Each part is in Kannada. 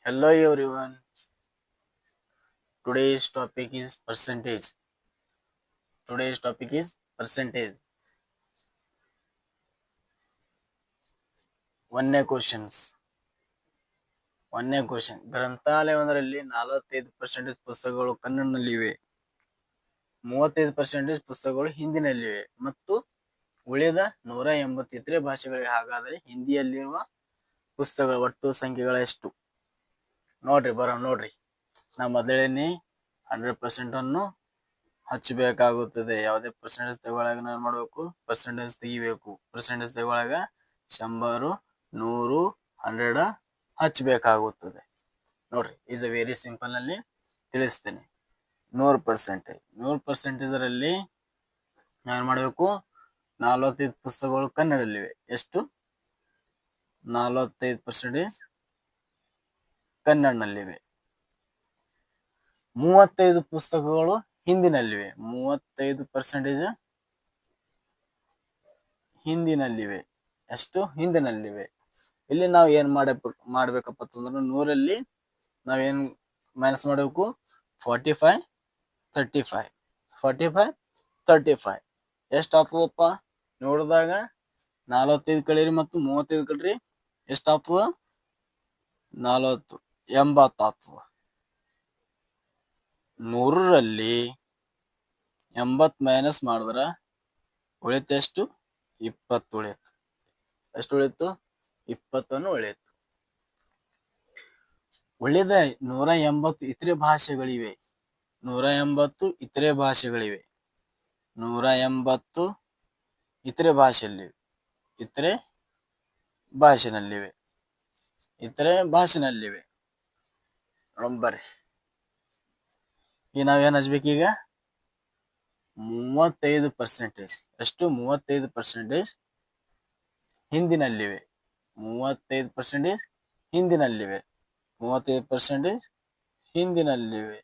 Hello everyone. Today's topic is percentage. Today's topic is percentage. ಒಂದನೇ ಕ್ವಶನ್ಸ್. ಗ್ರಂಥಾಲಯವೊಂದರಲ್ಲಿ 45% ಪುಸ್ತಕಗಳು ಕನ್ನಡದಲ್ಲಿವೆ, 35% ಪುಸ್ತಕಗಳು ಹಿಂದಿನಲ್ಲಿವೆ ಮತ್ತು ಉಳಿದ 180 ಇತರೆ ಭಾಷೆಗಳಿವೆ. ಹಾಗಾದರೆ ಹಿಂದಿಯಲ್ಲಿರುವ ಪುಸ್ತಕಗಳ ಒಟ್ಟು ಸಂಖ್ಯೆಗಳು ಎಷ್ಟು? ನೋಡ್ರಿ ನಾ ಮೊದಲನೇ 100% ಅನ್ನು ಹಚ್ಚಬೇಕಾಗುತ್ತದೆ. ಯಾವುದೇ ಪರ್ಸೆಂಟೇಜ್ ತಗೊಳಗ ನಾವು ಮಾಡಬೇಕು, ಪರ್ಸೆಂಟೇಜ್ ತೆಗಿಬೇಕು. ಪರ್ಸೆಂಟೇಜ್ ತಗೊಳಗ 100, 100, 100 ಹಚ್ಚಬೇಕಾಗುತ್ತದೆ. ನೋಡ್ರಿ, ಈಸ್ ಅ ವೆರಿ ಸಿಂಪಲ್ ನಲ್ಲಿ ತಿಳಿಸ್ತೇನೆ. 100%. 100%ರಲ್ಲಿ ನಾನು ಮಾಡಬೇಕು, 45 ಪುಸ್ತಕಗಳು ಕನ್ನಡದಲ್ಲಿವೆ. ಎಷ್ಟು? 45% ಕನ್ನಡನಲ್ಲಿವೆ. 35 ಪುಸ್ತಕಗಳು ಹಿಂದಿನಲ್ಲಿವೆ. 35% ಹಿಂದಿನಲ್ಲಿವೆ. ಎಷ್ಟು? ಹಿಂದಿನಲ್ಲಿವೆ. ಇಲ್ಲಿ ನಾವು ಏನ್ ಮಾಡ್ಬೇಕಪ್ಪ ಅಂತಂದ್ರೆ, 100ರಲ್ಲಿ ನಾವೇನ್ ಮೈನಸ್ ಮಾಡಬೇಕು? 45, 35. 45, 35 ಎಷ್ಟು ಆಗ್ತದಪ್ಪ? ನೋಡಿದಾಗ 45 ಕಳೀರಿ ಮತ್ತು 35 ಕಳೀರಿ, ಎಷ್ಟು ಆಗ್ತದ? 40, 80 ಆಗ್ತದ. 100ರಲ್ಲಿ 80 ಮೈನಸ್ ಮಾಡಿದ್ರ ಉಳಿತು ಎಷ್ಟು? 20 ಉಳಿತು. ಎಷ್ಟು ಉಳಿತು? 20 ಉಳಿತು. ಉಳಿದ 180 ಇತರೆ ಭಾಷೆಗಳಿವೆ. 180 ಇತರೆ ಭಾಷೆಗಳಿವೆ. 180 ಇತರೆ ಭಾಷೆಯಲ್ಲಿವೆ. ಇತರೆ ಭಾಷೆನಲ್ಲಿವೆ. ಬರ್ರಿ, ಈಗ ನಾವೇನ್ ಹಚ್ಬೇಕೀಗ? 35%. ಎಷ್ಟು? 35% ಹಿಂದಿನಲ್ಲಿವೆ. 35% ಹಿಂದಿನಲ್ಲಿವೆ. 35% ಹಿಂದಿನಲ್ಲಿವೆ.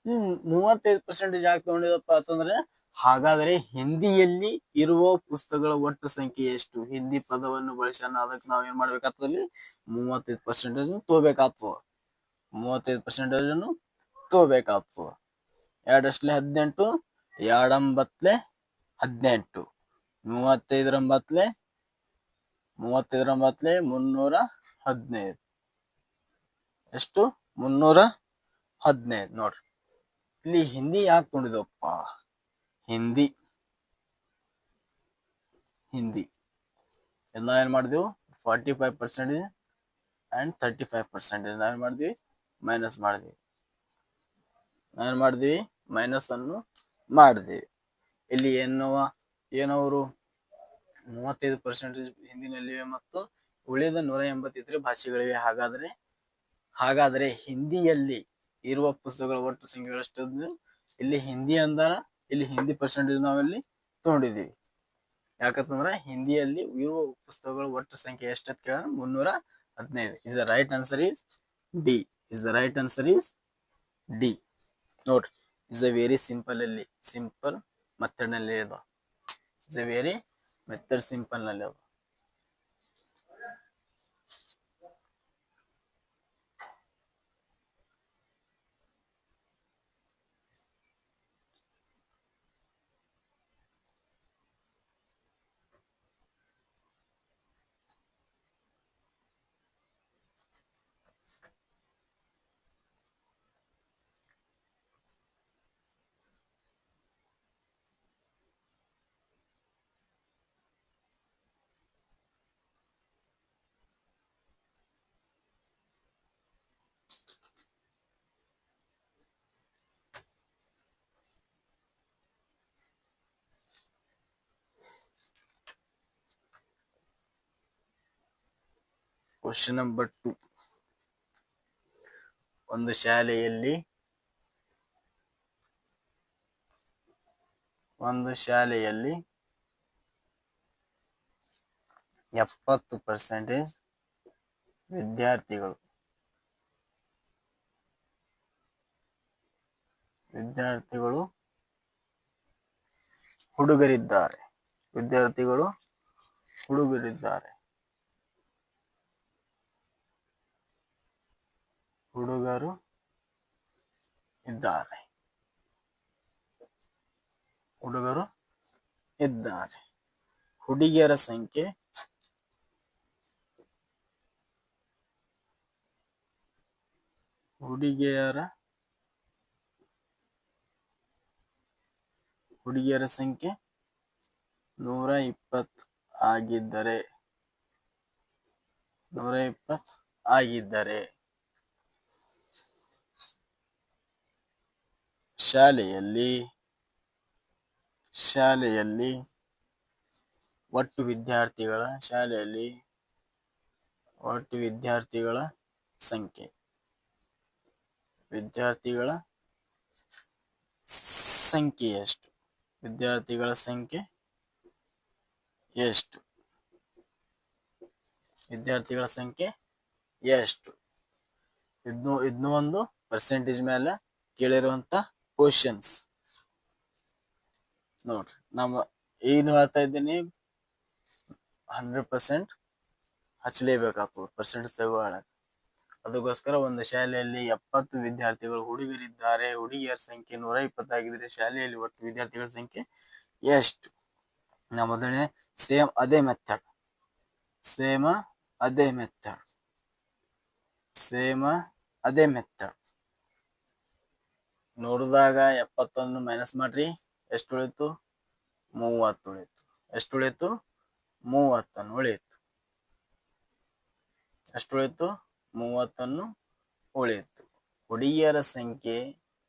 35% ಯಾಕೆ ತಗೊಂಡಿದಪ್ಪ ಅಂತಂದ್ರೆ, ಹಾಗಾದರೆ ಹಿಂದಿಯಲ್ಲಿ ಇರುವ ಪುಸ್ತಕಗಳ ಒಟ್ಟು ಸಂಖ್ಯೆ ಎಷ್ಟು? ಹಿಂದಿ ಪದವನ್ನು ಬಳಸಿ ಅದಕ್ಕೆ ನಾವ್ ಏನ್ ಮಾಡ್ಬೇಕಾಗ್ತದಲ್ಲಿ? 35% ತಗೋಬೇಕಾಗ್ತದ. 35% ತಗೋಬೇಕಾಗ್ತದ. 2 ಅಷ್ಟಲೆ 18, 2 9 18. 35 315. ಎಷ್ಟು? 315. ನೋಡ್ರಿ, ಇಲ್ಲಿ ಹಿಂದಿ ಯಾಕೆ ತಗೊಂಡಿದಪ್ಪ? ಹಿಂದಿ ನಾವೇನ್ ಮಾಡಿದೆವು? 45% ಅಂಡ್ 35% ನಾವೇನ್ ಮಾಡಿದ್ವಿ? ಮೈನಸ್ ಮಾಡಿದ್ವಿ. ಮೈನಸ್ ಅನ್ನು ಮಾಡಿದ್ವಿ. ಇಲ್ಲಿ ಏನವರು 35% ಹಿಂದಿನಲ್ಲಿವೆ ಮತ್ತು ಉಳಿದ 180 ಇತರೆ ಭಾಷೆಗಳಿವೆ. ಹಾಗಾದರೆ ಹಿಂದಿಯಲ್ಲಿ ಇರುವ ಪುಸ್ತಕಗಳ ಒಟ್ಟು ಸಂಖ್ಯೆಗಳು ಎಷ್ಟು? ಇಲ್ಲಿ ಹಿಂದಿ ಅಂದಾರ, ಇಲ್ಲಿ ಹಿಂದಿ ಪರ್ಸೆಂಟೇಜ್ ನಾವಿಲ್ಲಿ ತಗೊಂಡಿದ್ದೀವಿ. ಯಾಕಂತಂದ್ರೆ ಹಿಂದಿಯಲ್ಲಿ ಇರುವ ಪುಸ್ತಕಗಳ ಒಟ್ಟು ಸಂಖ್ಯೆ ಎಷ್ಟಂತ ಕೇಳ? 315. Is the right answer is d. ನೋಡ್ರಿ, is a very simple method ನಲ್ಲಿ ಇದೆ. Is a very method simple ನಲ್ಲಿ ಇದೆ. Question number 2. ಒಂದು ಶಾಲೆಯಲ್ಲಿ 70% ವಿದ್ಯಾರ್ಥಿಗಳು ಹುಡುಗರಿದ್ದಾರೆ. ಹುಡುಗರು ಇದ್ದಾರೆ. ಹುಡುಗರು ಇದ್ದಾರೆ. ಹುಡುಗಿಯರ ಸಂಖ್ಯೆ ಹುಡುಗಿಯರ ಸಂಖ್ಯೆ 120 ಆಗಿದ್ದರೆ ಶಾಲೆಯಲ್ಲಿ ಒಟ್ಟು ವಿದ್ಯಾರ್ಥಿಗಳ ಸಂಖ್ಯೆ ಎಷ್ಟು? ವಿದ್ಯಾರ್ಥಿಗಳ ಸಂಖ್ಯೆ ಎಷ್ಟು? ಇದನ್ನು ಒಂದು ಪರ್ಸೆಂಟೇಜ್ ಮೇಲೆ ಕೇಳಿರುವಂತ ಕ್ವಶನ್ಸ್ ನೋಡ್ರಿ. ಏನು ಹೇಳ್ತಾ ಇದ್ದೀನಿ, 100% ಹಚ್ಚಲೇಬೇಕಾಗ್ತದೆ ಪರ್ಸೆಂಟೇಜ್ ತಗೊಳ್ಳೋಣ. ಅದಕ್ಕೋಸ್ಕರ ಒಂದು ಶಾಲೆಯಲ್ಲಿ 70 ವಿದ್ಯಾರ್ಥಿಗಳು ಹುಡುಗರಿದ್ದಾರೆ, ಹುಡುಗಿಯರ ಸಂಖ್ಯೆ 120 ಆಗಿದ್ರೆ ಶಾಲೆಯಲ್ಲಿ ಒಟ್ಟು ವಿದ್ಯಾರ್ಥಿಗಳ ಸಂಖ್ಯೆ ಎಷ್ಟು? ಮೊದಲನೇ ಸೇಮ್ ಅದೇ ಮೆಥಡ್ ನೋಡಿದಾಗ 70 ಮೈನಸ್ ಮಾಡ್ರಿ, ಎಷ್ಟು ಉಳಿತು? 30 ಉಳಿತು. ಎಷ್ಟು ಉಳಿತು? 30 ಉಳಿತು. ಎಷ್ಟು ಉಳಿತು? 30 ಉಳಿತು. ಹುಡುಗಿಯರ ಸಂಖ್ಯೆ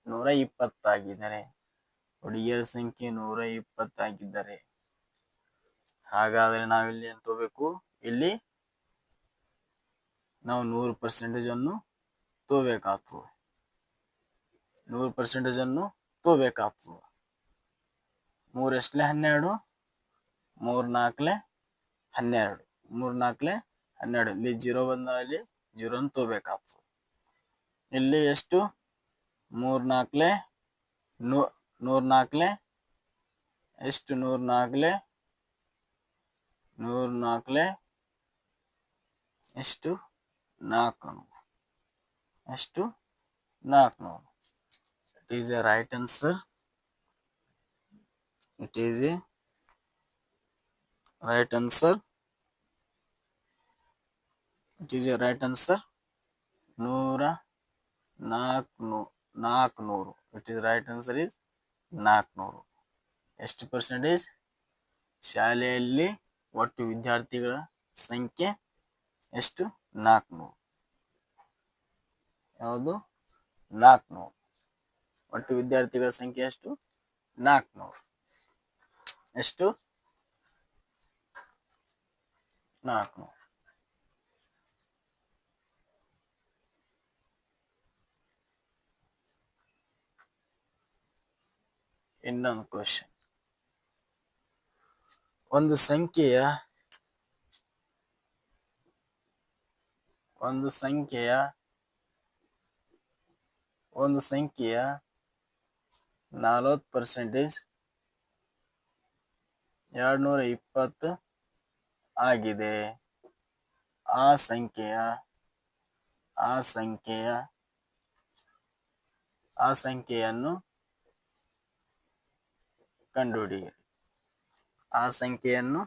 120 ಆಗಿದ್ದಾರೆ. ಹಾಗಾದ್ರೆ ನಾವಿಲ್ಲಿ ಏನ್ ತಗೋಬೇಕು? ಇಲ್ಲಿ ನಾವು 100% ಅನ್ನು ತಗೋಬೇಕಾಗ್ತದೆ. 100% ಅನ್ನು ತಗೋಬೇಕಾಗ್ತದೆ. 3 ಎಷ್ಟಲೆ 12, 3 4 12, 3 4 12. ಇಲ್ಲಿ 0 ಬಂದಲ್ಲಿ 0 ತಗೋಬೇಕಾಗ್ತದೆ. ಇಲ್ಲಿ ಎಷ್ಟು? 3 4 ಎಷ್ಟು? 100 4 ಎಷ್ಟು? 400. ಎಷ್ಟು? 400. It is a right answer. 100. It is right answer is 400. ಎಷ್ಟು ಪರ್ಸೆಂಟೇಜ್? ಶಾಲೆಯಲ್ಲಿ ಒಟ್ಟು ವಿದ್ಯಾರ್ಥಿಗಳ ಸಂಖ್ಯೆ ಎಷ್ಟು? 400. ಯಾವುದು? 400. ಒಟ್ಟು ವಿದ್ಯಾರ್ಥಿಗಳ ಸಂಖ್ಯೆ ಎಷ್ಟು? 400. ಎಷ್ಟು? 400. ಇನ್ನೊಂದು ಕ್ವಶನ್. ಒಂದು ಸಂಖ್ಯೆಯ 40% 220 ಆಗಿದೆ. ಆ ಸಂಖ್ಯೆಯನ್ನು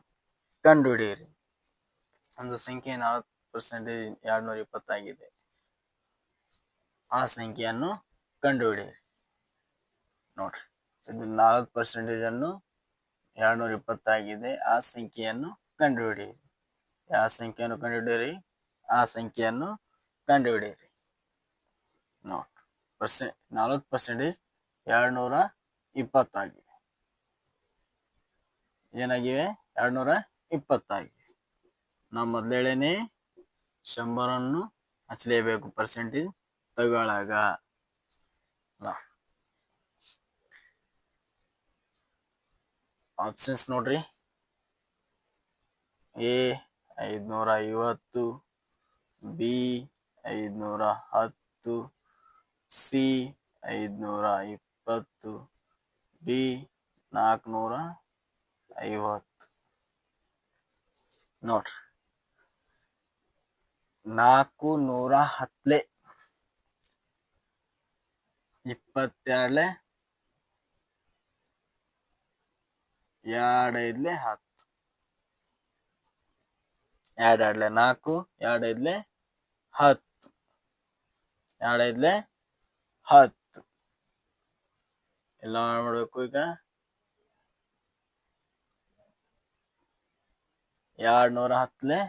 ಕಂಡುಹಿಡಿಯಿರಿ. ಒಂದು ಸಂಖ್ಯೆ 40% 220 ಆಗಿದೆ. ಆ ಸಂಖ್ಯೆಯನ್ನು ಕಂಡುಹಿಡಿಯಿರಿ. ನೋಡ್ರಿ, ಇದು 40% ಅನ್ನು 220 ಆಗಿದೆ. ಆ ಸಂಖ್ಯೆಯನ್ನು ಕಂಡುಹಿಡಿಯಿರಿ. ಯಾವ ಸಂಖ್ಯೆಯನ್ನು ಕಂಡುಹಿಡಿಯಿರಿ? ಆ ಸಂಖ್ಯೆಯನ್ನು ಕಂಡುಹಿಡಿಯಿರಿ. ನೋಡ್ರಿ, 40% 220 ಆಗಿದೆ. ಏನಾಗಿವೆ? 220 ಆಗಿದೆ. ನಾವು ಮೊದಲೇನೆ 100 ಹಚ್ಚಲೇಬೇಕು ಪರ್ಸೆಂಟೇಜ್ ತಗೊಳ್ಳಾಗ. ಆಪ್ಷನ್ಸ್ ನೋಡ್ರಿ. A 550, B 510, C 520, D 450. ನೋಡ್ರಿ, 410 22 2 5 10 2 2 4 2 5 10 2 5 10 ಎಲ್ಲ ಮಾಡ್ಬೇಕು ಈಗ 210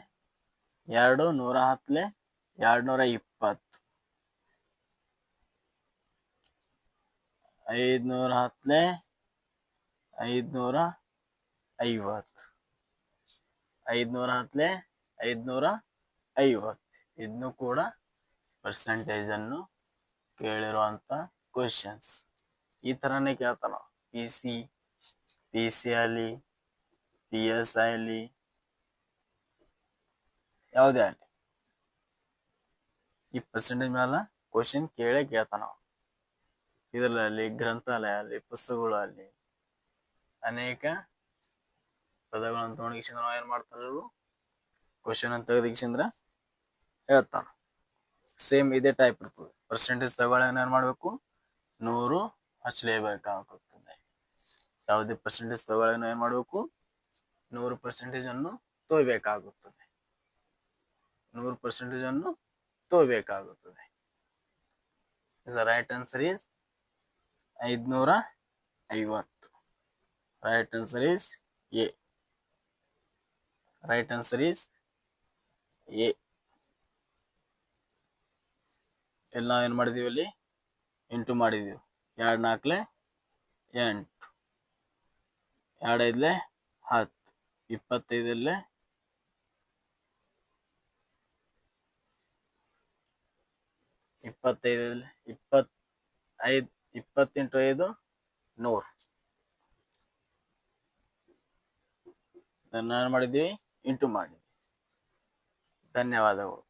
210 220 510 550 510 550 ಇದನ್ನು ಕೂಡ ಪರ್ಸೆಂಟೇಜ್ ಅನ್ನು ಕೇಳಿರುವಂತ ಕ್ವಶನ್ಸ್ ಈ ತರನೇ ಕೇಳ್ತಾನ ಪಿ ಸಿ ಅಲ್ಲಿ PS ಅಲ್ಲಿ ಯಾವುದೇ ಆಗಲಿ ಈ ಪರ್ಸೆಂಟೇಜ್ ಮೇಲೆ ಕ್ವಶನ್ ಕೇಳ್ತಾನ ಇದರಲ್ಲಿ ಗ್ರಂಥಾಲಯ ಅಲ್ಲಿ ಪುಸ್ತಕಗಳಲ್ಲಿ ಅನೇಕ ಪದಗಳನ್ನು ತಗೊಂಡಿಕ್ಷಂದ್ರ ನಾವು ಏನ್ ಮಾಡ್ತಾರ ಕ್ವಶನ್ ಅಂತ ತೆಗೆದಿಕ್ಷಂದ್ರ ಹೇಳ್ತಾನ ಸೇಮ್ ಇದೇ ಟೈಪ್ ಇರ್ತದೆ ಪರ್ಸೆಂಟೇಜ್ ತಗೊಳ್ಳಿ ಏನ್ ಮಾಡ್ಬೇಕು 100 ಹಚ್ಚಲೇಬೇಕಾಗುತ್ತದೆ ಯಾವುದೇ ಪರ್ಸೆಂಟೇಜ್ ತಗೊಳ್ಳಿ ಏನ್ ಮಾಡ್ಬೇಕು 100% ಅನ್ನು ತೋಬೇಕಾಗುತ್ತದೆ 100% ಅನ್ನು ತೋಬೇಕಾಗುತ್ತದೆ the right answer is 550 right answer is A right answer is A ಎಲ್ಲ ಏನ್ ಮಾಡಿದೀವಿ ಅಲ್ಲಿ ಇಂಟು ಮಾಡಿದೀವಿ 2 4 8 2 5 10 25 25 25 20 ಇಂಟು 5 100 ಇದನ್ನ ಏನ್ ಮಾಡಿದ್ವಿ ಇಂಟು ಮಾಡಿದ್ವಿ ಧನ್ಯವಾದಗಳು